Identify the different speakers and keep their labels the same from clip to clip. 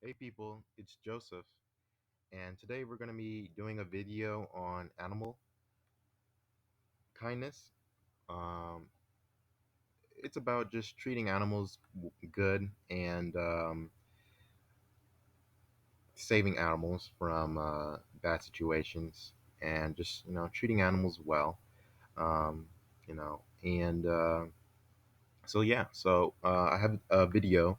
Speaker 1: Hey people, it's Joseph, and today we're going to be doing a video on animal kindness. Um, it's about just treating animals good and saving animals from bad situations, and just treating animals well. Um, and I have a video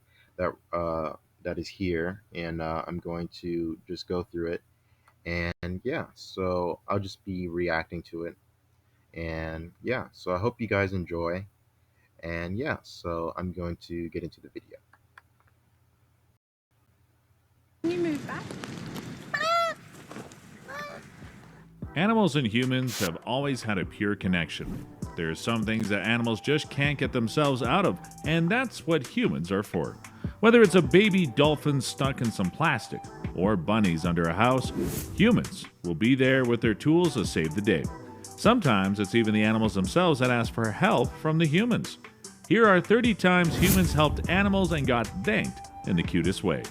Speaker 1: that is here, and I'm going to just go through it. And yeah, so I'll just be reacting to it. And yeah, so I hope you guys enjoy. And yeah, so I'm going to get into the video.
Speaker 2: Can you move back?
Speaker 3: Animals and humans have always had a pure connection. There are some things that animals just can't get themselves out of, and that's what humans are for. Whether it's a baby dolphin stuck in some plastic or bunnies under a house, humans will be there with their tools to save the day. Sometimes it's even the animals themselves that ask for help from the humans. Here are 30 times humans helped animals and got thanked in the cutest way.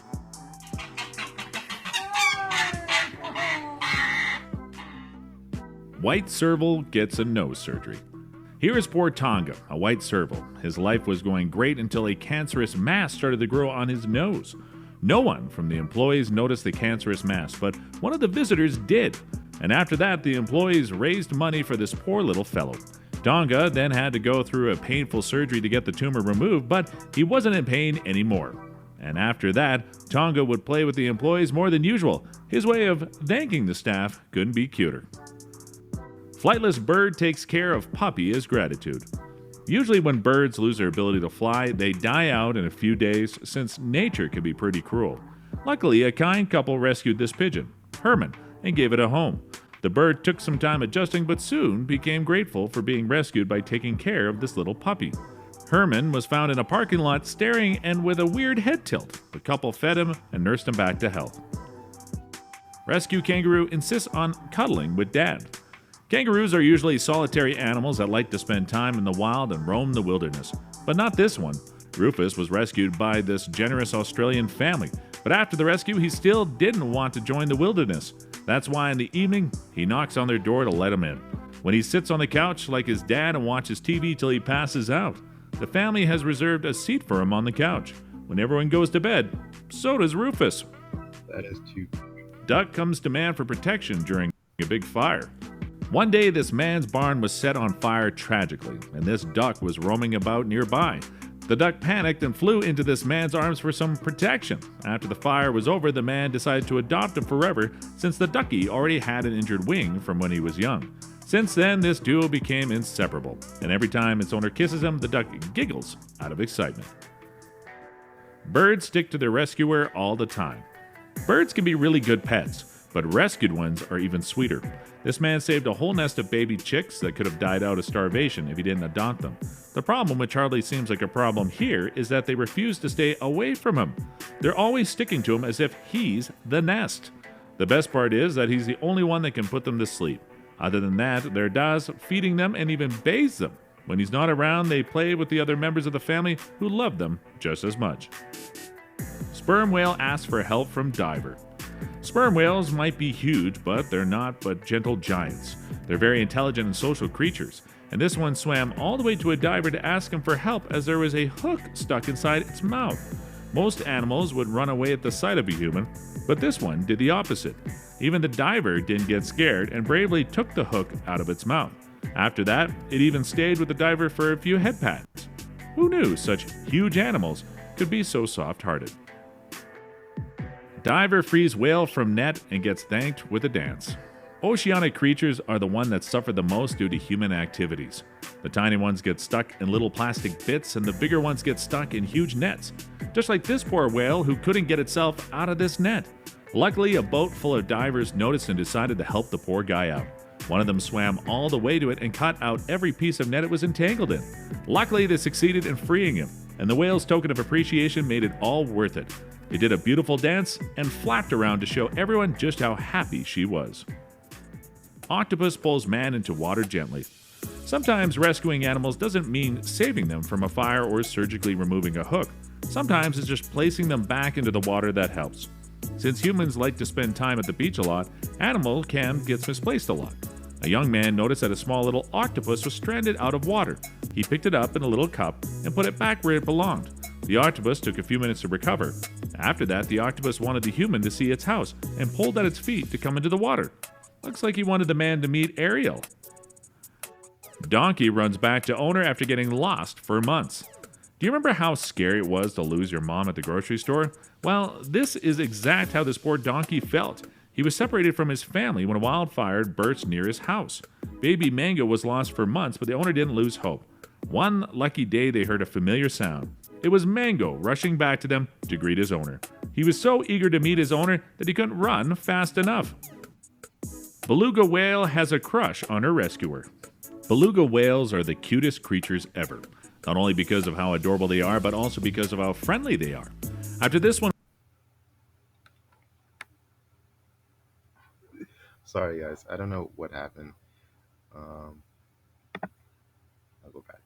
Speaker 3: White serval gets a nose surgery. Here is poor Tonga, a white serval. His life was going great until a cancerous mass started to grow on his nose. No one from the employees noticed the cancerous mass, but one of the visitors did. And after that, the employees raised money for this poor little fellow. Tonga then had to go through a painful surgery to get the tumor removed, but he wasn't in pain anymore. And after that, Tonga would play with the employees more than usual. His way of thanking the staff couldn't be cuter. Flightless bird takes care of puppy as gratitude. Usually when birds lose their ability to fly, they die out in a few days since nature can be pretty cruel. Luckily, a kind couple rescued this pigeon, Herman, and gave it a home. The bird took some time adjusting but soon became grateful for being rescued by taking care of this little puppy. Herman was found in a parking lot staring and with a weird head tilt. The couple fed him and nursed him back to health. Rescue kangaroo insists on cuddling with dad. Kangaroos are usually solitary animals that like to spend time in the wild and roam the wilderness. But not this one. Rufus was rescued by this generous Australian family, but after the rescue, he still didn't want to join the wilderness. That's why in the evening, he knocks on their door to let him in. When he sits on the couch like his dad and watches TV till he passes out, the family has reserved a seat for him on the couch. When everyone goes to bed, so does Rufus.
Speaker 1: That is too.
Speaker 3: Duck comes to man for protection during a big fire. One day, this man's barn was set on fire tragically, and this duck was roaming about nearby. The duck panicked and flew into this man's arms for some protection. After the fire was over, the man decided to adopt him forever since the ducky already had an injured wing from when he was young. Since then, this duo became inseparable, and every time its owner kisses him, the duck giggles out of excitement. Birds stick to their rescuer all the time. Birds can be really good pets, but rescued ones are even sweeter. This man saved a whole nest of baby chicks that could have died out of starvation if he didn't adopt them. The problem, which hardly seems like a problem here, is that they refuse to stay away from him. They're always sticking to him as if he's the nest. The best part is that he's the only one that can put them to sleep. Other than that, there does feeding them and even bathes them. When he's not around, they play with the other members of the family who love them just as much. Sperm whale asks for help from diver. Sperm whales might be huge, but they're not but gentle giants. They're very intelligent and social creatures, and this one swam all the way to a diver to ask him for help as there was a hook stuck inside its mouth. Most animals would run away at the sight of a human, but this one did the opposite. Even the diver didn't get scared and bravely took the hook out of its mouth. After that, it even stayed with the diver for a few head pats. Who knew such huge animals could be so soft-hearted? Diver frees whale from net and gets thanked with a dance. Oceanic creatures are the ones that suffer the most due to human activities. The tiny ones get stuck in little plastic bits and the bigger ones get stuck in huge nets. Just like this poor whale who couldn't get itself out of this net. Luckily, a boat full of divers noticed and decided to help the poor guy out. One of them swam all the way to it and cut out every piece of net it was entangled in. Luckily, they succeeded in freeing him, and the whale's token of appreciation made it all worth it. It did a beautiful dance and flapped around to show everyone just how happy she was. Octopus pulls man into water gently. Sometimes rescuing animals doesn't mean saving them from a fire or surgically removing a hook. Sometimes it's just placing them back into the water that helps. Since humans like to spend time at the beach a lot, animal cam gets misplaced a lot. A young man noticed that a small little octopus was stranded out of water. He picked it up in a little cup and put it back where it belonged. The octopus took a few minutes to recover. After that, the octopus wanted the human to see its house and pulled at its feet to come into the water. Looks like he wanted the man to meet Ariel. Donkey runs back to owner after getting lost for months. Do you remember how scary it was to lose your mom at the grocery store? Well, this is exact how this poor donkey felt. He was separated from his family when a wildfire burst near his house. Baby Mango was lost for months, but the owner didn't lose hope. One lucky day they heard a familiar sound. It was Mango rushing back to them to greet his owner. He was so eager to meet his owner that he couldn't run fast enough. Beluga whale has a crush on her rescuer. Beluga whales are the cutest creatures ever. Not only because of how adorable they are, but also because of how friendly they are. After this one,
Speaker 1: Sorry, guys. I don't know what happened. Um, I'll go back.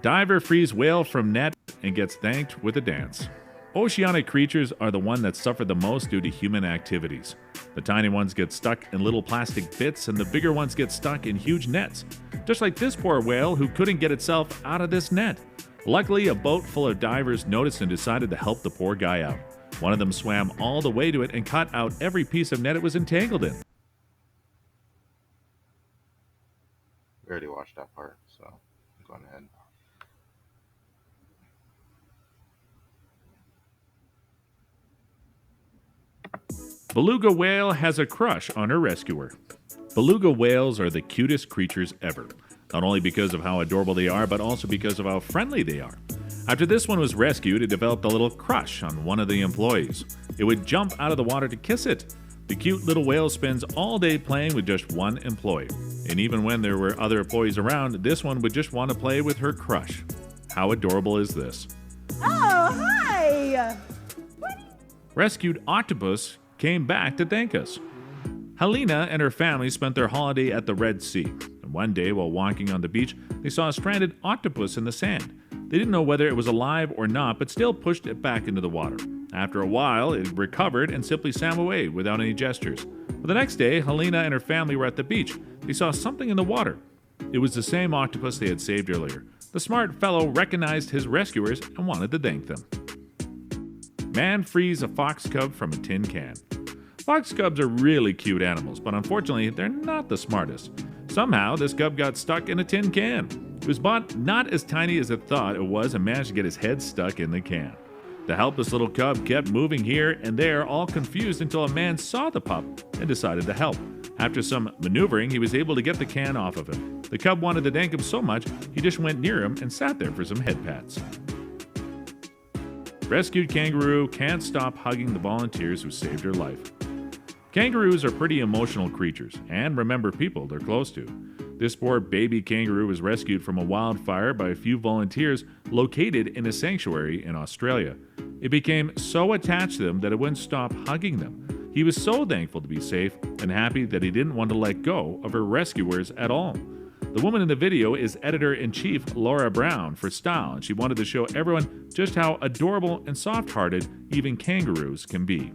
Speaker 3: diver frees whale from net and gets thanked with a dance. Oceanic creatures are the one that suffer the most due to human activities. The tiny ones get stuck in little plastic bits and the bigger ones get stuck in huge nets. Just like this poor whale who couldn't get itself out of this net. Luckily, a boat full of divers noticed and decided to help the poor guy out. One of them swam all the way to it and cut out every piece of net it was entangled in.
Speaker 1: We already watched that part, so I'm going ahead.
Speaker 3: Beluga whale has a crush on her rescuer. Beluga whales are the cutest creatures ever. Not only because of how adorable they are, but also because of how friendly they are. After this one was rescued, it developed a little crush on one of the employees. It would jump out of the water to kiss it. The cute little whale spends all day playing with just one employee. And even when there were other employees around, this one would just want to play with her crush. How adorable is this?
Speaker 2: Oh, hi!
Speaker 3: Rescued octopus came back to thank us. Helena and her family spent their holiday at the Red Sea. And one day, while walking on the beach, they saw a stranded octopus in the sand. They didn't know whether it was alive or not, but still pushed it back into the water. After a while, it recovered and simply swam away without any gestures. But the next day, Helena and her family were at the beach. They saw something in the water. It was the same octopus they had saved earlier. The smart fellow recognized his rescuers and wanted to thank them. Man frees a fox cub from a tin can. Fox cubs are really cute animals, but unfortunately, they're not the smartest. Somehow, this cub got stuck in a tin can. It was bought not as tiny as it thought it was and managed to get his head stuck in the can. The helpless little cub kept moving here and there, all confused, until a man saw the pup and decided to help. After some maneuvering, he was able to get the can off of him. The cub wanted to thank him so much, he just went near him and sat there for some head pats. Rescued kangaroo can't stop hugging the volunteers who saved her life. Kangaroos are pretty emotional creatures and remember people they're close to. This poor baby kangaroo was rescued from a wildfire by a few volunteers located in a sanctuary in Australia. It became so attached to them that it wouldn't stop hugging them. He was so thankful to be safe and happy that he didn't want to let go of her rescuers at all. The woman in the video is editor-in-chief Laura Brown for Style, and she wanted to show everyone just how adorable and soft-hearted even kangaroos can be.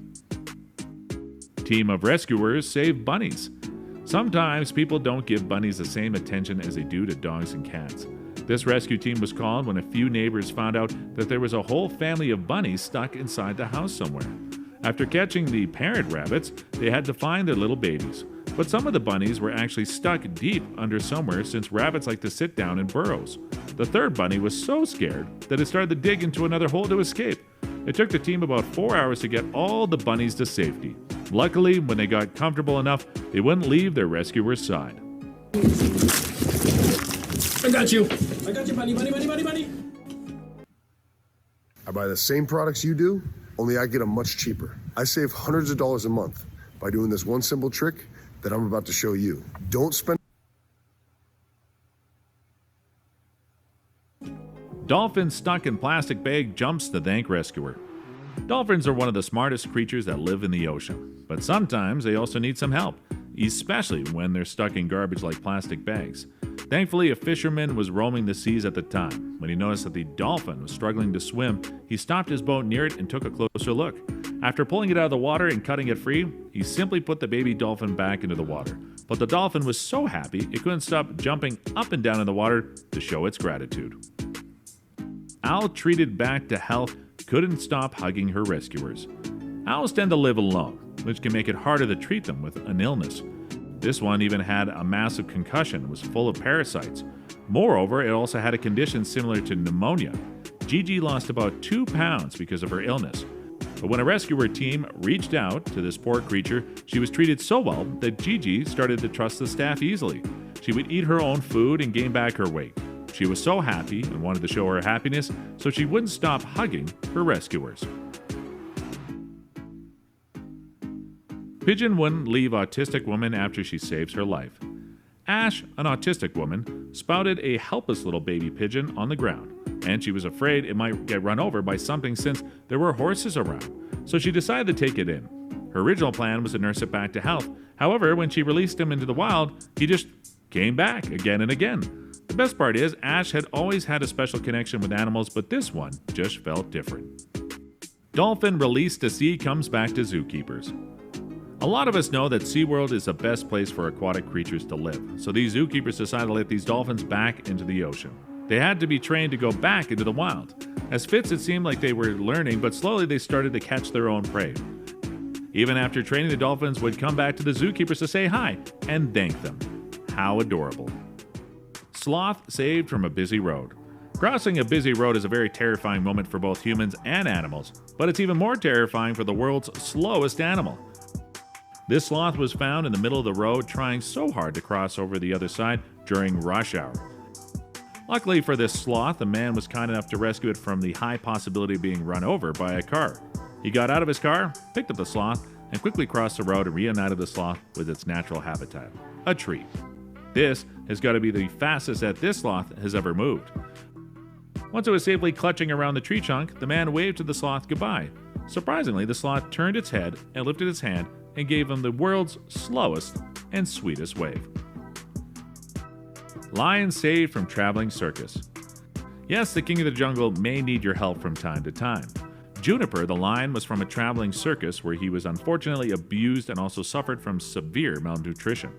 Speaker 3: Team of rescuers save bunnies. Sometimes people don't give bunnies the same attention as they do to dogs and cats. This rescue team was called when a few neighbors found out that there was a whole family of bunnies stuck inside the house somewhere. After catching the parent rabbits, they had to find their little babies. But some of the bunnies were actually stuck deep under somewhere since rabbits like to sit down in burrows. The third bunny was so scared that it started to dig into another hole to escape. It took the team about 4 hours to get all the bunnies to safety. Luckily, when they got comfortable enough, they wouldn't leave their rescuer's side.
Speaker 4: I got you, buddy.
Speaker 5: I buy the same products you do, only I get them much cheaper. I save hundreds of dollars a month by doing this one simple trick that I'm about to show you. Don't spend.
Speaker 3: Dolphin stuck in plastic bag jumps to thank rescuer. Dolphins are one of the smartest creatures that live in the ocean, but sometimes they also need some help, especially when they're stuck in garbage like plastic bags. Thankfully, a fisherman was roaming the seas at the time. When he noticed that the dolphin was struggling to swim, he stopped his boat near it and took a closer look. After pulling it out of the water and cutting it free, he simply put the baby dolphin back into the water. But the dolphin was so happy it couldn't stop jumping up and down in the water to show its gratitude. Owl treated back to health couldn't stop hugging her rescuers. Owls tend to live alone, which can make it harder to treat them with an illness. This one even had a massive concussion and was full of parasites. Moreover, it also had a condition similar to pneumonia. Gigi lost about 2 pounds because of her illness. But when a rescuer team reached out to this poor creature, she was treated so well that Gigi started to trust the staff easily. She would eat her own food and gain back her weight. She was so happy and wanted to show her happiness, so she wouldn't stop hugging her rescuers. Pigeon wouldn't leave autistic woman after she saves her life. Ash, an autistic woman, spotted a helpless little baby pigeon on the ground, and she was afraid it might get run over by something since there were horses around, so she decided to take it in. Her original plan was to nurse it back to health. However, when she released him into the wild, he just came back again and again. The best part is, Ash had always had a special connection with animals, but this one just felt different. Dolphin released to sea comes back to zookeepers. A lot of us know that SeaWorld is the best place for aquatic creatures to live, so these zookeepers decided to let these dolphins back into the ocean. They had to be trained to go back into the wild. As Fitz, it seemed like they were learning, but slowly they started to catch their own prey. Even after training, the dolphins would come back to the zookeepers to say hi and thank them. How adorable. Sloth saved from a busy road. Crossing a busy road is a very terrifying moment for both humans and animals, but it's even more terrifying for the world's slowest animal. This sloth was found in the middle of the road trying so hard to cross over the other side during rush hour. Luckily for this sloth, a man was kind enough to rescue it from the high possibility of being run over by a car. He got out of his car, picked up the sloth, and quickly crossed the road and reunited the sloth with its natural habitat, a tree. This has got to be the fastest that this sloth has ever moved. Once it was safely clutching around the tree trunk, the man waved to the sloth goodbye. Surprisingly, the sloth turned its head and lifted its hand and gave him the world's slowest and sweetest wave. Lion saved from traveling circus. Yes, the king of the jungle may need your help from time to time. Juniper, the lion, was from a traveling circus where he was unfortunately abused and also suffered from severe malnutrition.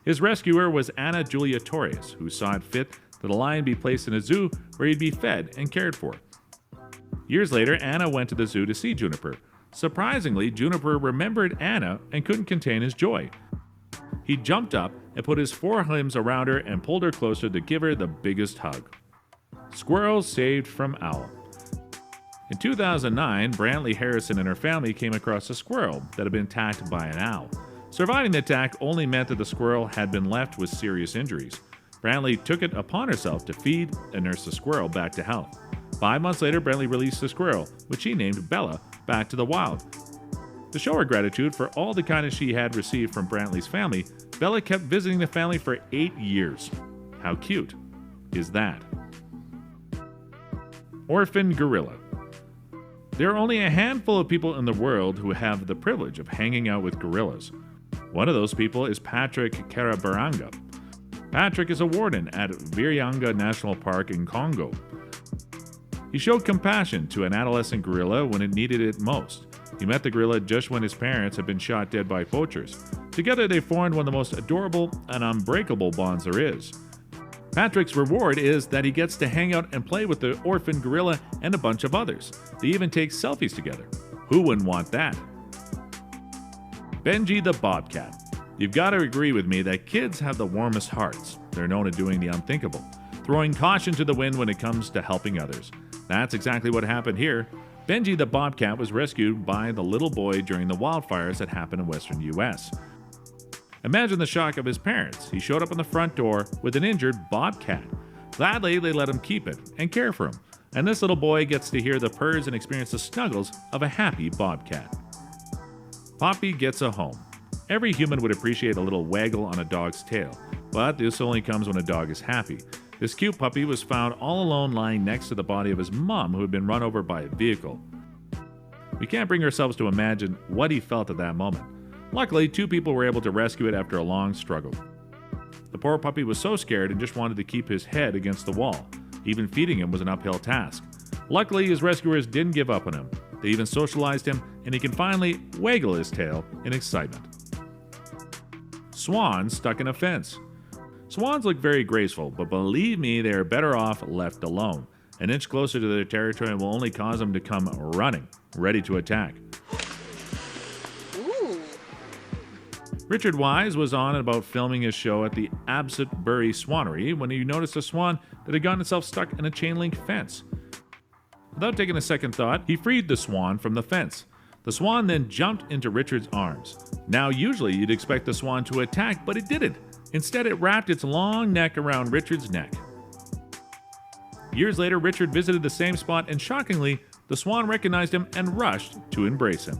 Speaker 3: His rescuer was Ana Julia Torres, who saw it fit that the lion be placed in a zoo where he'd be fed and cared for. Years later, Anna went to the zoo to see Juniper. Surprisingly, Juniper remembered Anna and couldn't contain his joy. He jumped up and put his forelimbs around her and pulled her closer to give her the biggest hug. Squirrels saved from owl. In 2009, Brantley Harrison and her family came across a squirrel that had been attacked by an owl. Surviving the attack only meant that the squirrel had been left with serious injuries. Brantley took it upon herself to feed and nurse the squirrel back to health. 5 months later, Brantley released the squirrel, which she named Bella, back to the wild. To show her gratitude for all the kindness she had received from Brantley's family, Bella kept visiting the family for 8 years. How cute is that? Orphan gorilla. There are only a handful of people in the world who have the privilege of hanging out with gorillas. One of those people is Patrick Karabaranga. Patrick is a warden at Virunga National Park in Congo. He showed compassion to an adolescent gorilla when it needed it most. He met the gorilla just when his parents had been shot dead by poachers. Together they formed one of the most adorable and unbreakable bonds there is. Patrick's reward is that he gets to hang out and play with the orphan gorilla and a bunch of others. They even take selfies together. Who wouldn't want that? Benji the Bobcat. You've got to agree with me that kids have the warmest hearts. They're known at doing the unthinkable, throwing caution to the wind when it comes to helping others. That's exactly what happened here. Benji the Bobcat was rescued by the little boy during the wildfires that happened in western US. Imagine the shock of his parents. He showed up on the front door with an injured bobcat. Gladly, they let him keep it and care for him. And this little boy gets to hear the purrs and experience the snuggles of a happy bobcat. Poppy gets a home. Every human would appreciate a little waggle on a dog's tail, but this only comes when a dog is happy. This cute puppy was found all alone lying next to the body of his mom who had been run over by a vehicle. We can't bring ourselves to imagine what he felt at that moment. Luckily, 2 people were able to rescue it after a long struggle. The poor puppy was so scared and just wanted to keep his head against the wall. Even feeding him was an uphill task. Luckily, his rescuers didn't give up on him. They even socialized him, and he can finally waggle his tail in excitement. Swan stuck in a fence. Swans look very graceful, but believe me, they are better off left alone. An inch closer to their territory will only cause them to come running, ready to attack. Richard Wise was on about filming his show at the Abbotsbury Swanery when he noticed a swan that had gotten itself stuck in a chain link fence. Without taking a second thought, he freed the swan from the fence. The swan then jumped into Richard's arms. Now, usually you'd expect the swan to attack, but it didn't. Instead, it wrapped its long neck around Richard's neck. Years later, Richard visited the same spot, and shockingly, the swan recognized him and rushed to embrace him.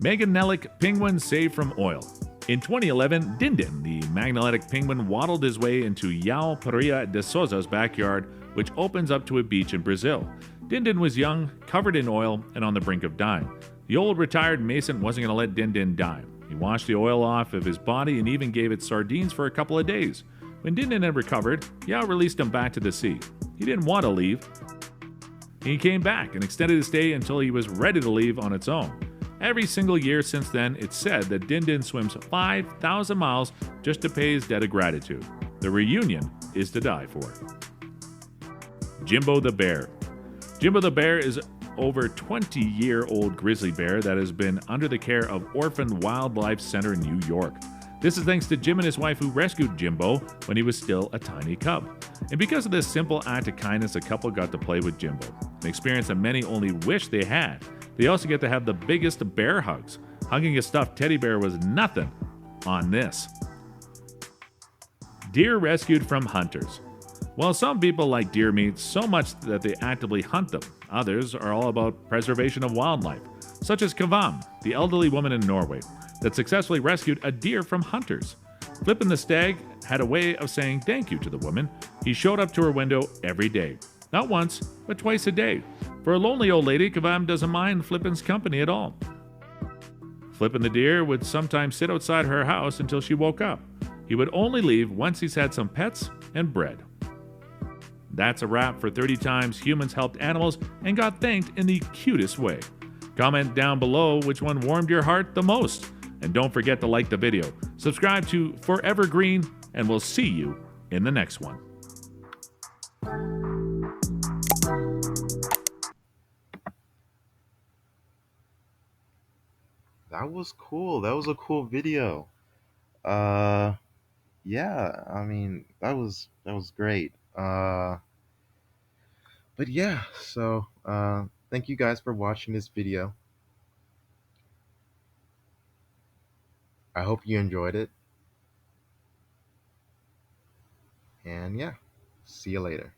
Speaker 3: Magnetic penguin saved from oil. In 2011, Dindin, the magnetic penguin, waddled his way into Yao Pereira de Souza's backyard, which opens up to a beach in Brazil. Dindin was young, covered in oil, and on the brink of dying. The old retired mason wasn't going to let Dindin die. He washed the oil off of his body and even gave it sardines for a couple of days. When Dindin had recovered, Yao released him back to the sea. He didn't want to leave. He came back and extended his stay until he was ready to leave on its own. Every single year since then, it's said that Dindin swims 5,000 miles just to pay his debt of gratitude. The reunion is to die for. Jimbo the Bear. Jimbo the Bear is over 20-year-old grizzly bear that has been under the care of Orphan Wildlife Center in New York. This is thanks to Jim and his wife who rescued Jimbo when he was still a tiny cub. And because of this simple act of kindness, the couple got to play with Jimbo, an experience that many only wish they had. They also get to have the biggest bear hugs. Hugging a stuffed teddy bear was nothing on this. Deer rescued from hunters. While some people like deer meat so much that they actively hunt them, others are all about preservation of wildlife, such as Kavam, the elderly woman in Norway, that successfully rescued a deer from hunters. Flippin' the Stag had a way of saying thank you to the woman. He showed up to her window every day. Not once, but twice a day. For a lonely old lady, Kavam doesn't mind Flippin's company at all. Flippin' the deer would sometimes sit outside her house until she woke up. He would only leave once he's had some pets and bread. That's a wrap for 30 times humans helped animals and got thanked in the cutest way. Comment down below which one warmed your heart the most. And don't forget to like the video. Subscribe to Forever Green, and we'll see you in the next one.
Speaker 1: That was cool. That was a cool video. Yeah, I mean, that was great. But yeah, so thank you guys for watching this video. I hope you enjoyed it. And yeah, see you later.